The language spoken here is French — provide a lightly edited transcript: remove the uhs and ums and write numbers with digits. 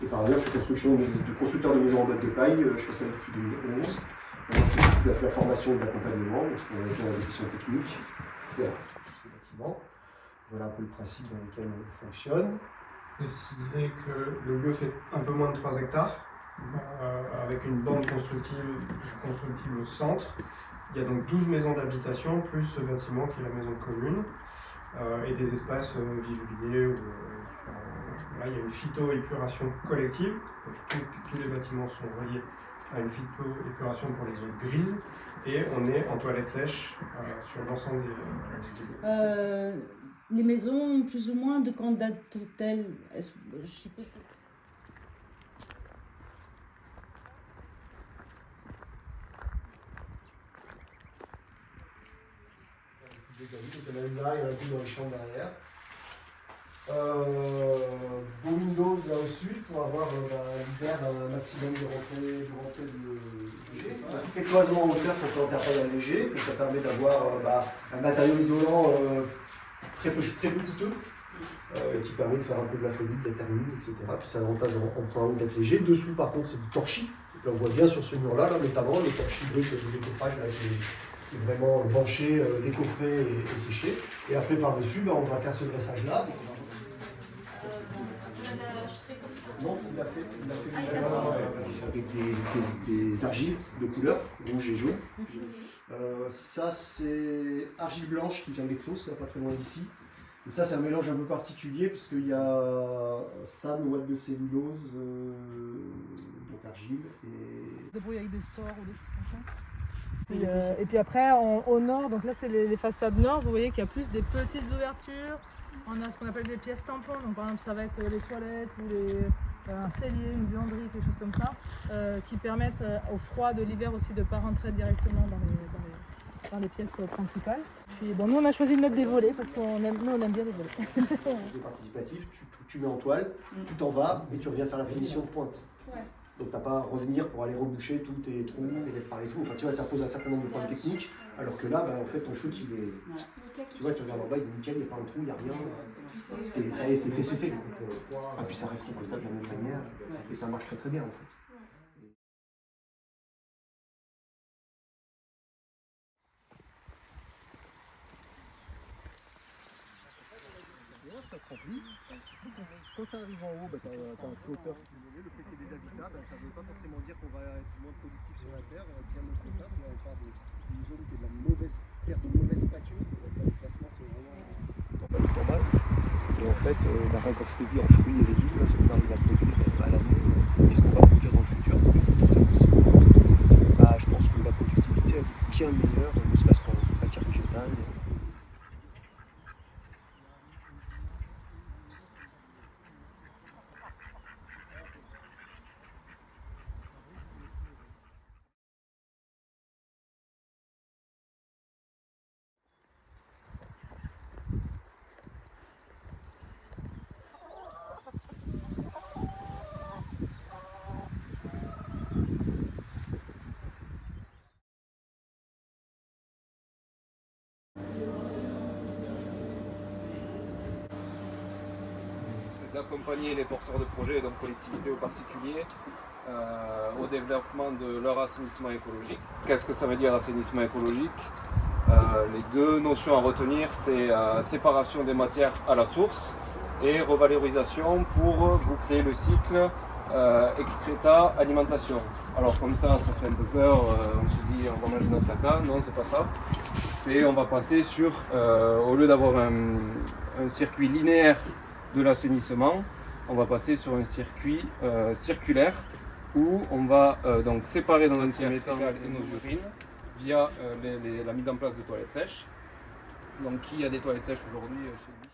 Et par ailleurs, je suis constructeur de maisons en boîte de paille, je fais ça depuis 2011. Maintenant, je fais toute la formation et de l'accompagnement, je fais la définition technique. Voilà, tous ces bâtiments. Voilà un peu le principe dans lequel on fonctionne. Préciser que le lieu fait un peu moins de 3 hectares, avec une bande constructive au centre. Il y a donc 12 maisons d'habitation, plus ce bâtiment qui est la maison commune, et des espaces vivriers. Là, il y a une phytoépuration collective. Tous les bâtiments sont reliés à une phytoépuration pour les zones grises. Et on est en toilette sèche sur l'ensemble des les maisons, plus ou moins, de quand datent-elles? Je suppose que... Il y en a une là, il y en a deux dans les chambres derrière. Beau Windows là au sud pour avoir l'hiver un maximum de rentrée de léger. Les cloisons en hauteur sont faits en terre allégé, ça permet d'avoir un matériau isolant très peu coûteux, qui permet de faire un peu de la folie, de la thermie, etc. Puis c'est un avantage en point haut d'être léger. Dessous par contre c'est du torchis. Là, on voit bien sur ce mur là, notamment le torchis brut du décoffrage là, qui est vraiment banché, décoffré et séché. Et après par-dessus, on va faire ce dressage là. Non, il l'a fait avec des argiles de couleur, rouge et jaune. Ça, c'est argile blanche qui vient d'Exos, là, pas très loin d'ici. Et ça, c'est un mélange un peu particulier parce qu'il y a ça, une ouate de cellulose, donc argile. Se débrouille avec des stores ou des choses comme ça. Et puis après, au nord, donc là, c'est les façades nord, vous voyez qu'il y a plus des petites ouvertures. On a ce qu'on appelle des pièces tampons, donc par exemple, ça va être les toilettes ou un cellier, une buanderie, quelque chose comme ça, qui permettent au froid de l'hiver aussi de ne pas rentrer directement dans les pièces principales. Puis bon, nous on a choisi de mettre des volets parce qu'on aime bien les volets. C'est participatif, tu mets en toile, tu t'en vas et tu reviens faire la finition de pointe. Ouais. Donc tu n'as pas à revenir pour aller reboucher tous tes trous et mettre par les trous. Enfin, tu vois, ça pose un certain nombre de points techniques, alors que là, en fait, ton shoot, il est... Tu vois, tu regardes en bas, il est nickel, il n'y a pas un trou, il n'y a rien. Ça y est, c'est fait. Et puis ça reste compostable de la même manière, et ça marche très très bien en fait. Ça se remplit. Quand ça arrive en haut, tu as un flotteur qui est le fait qu'il y ait des habitats, ça ne veut pas forcément dire qu'on va être moins productif sur la terre, bien au contraire. Là on part d'une zone qui est de la mauvaise terre, de mauvaise pâture, le déplacement c'est vraiment en bas. Et en fait, la récolte en fruits et légumes, ce qu'on arrive à produire à l'année, et ce qu'on va produire dans le futur, je pense que la productivité est bien meilleure, ne serait-ce qu'en matière végétale. D'accompagner les porteurs de projets, donc collectivités ou particuliers, au développement de leur assainissement écologique. Qu'est-ce que ça veut dire assainissement écologique? Les deux notions à retenir, c'est séparation des matières à la source et revalorisation pour boucler le cycle excréta alimentation. Alors comme ça fait un peu peur, on se dit on va manger notre caca, non c'est pas ça. On va passer sur, au lieu d'avoir un circuit linéaire de l'assainissement, on va passer sur un circuit circulaire où on va donc séparer dans notre matière fécale et nos urines via la mise en place de toilettes sèches. Donc qui a des toilettes sèches aujourd'hui chez lui?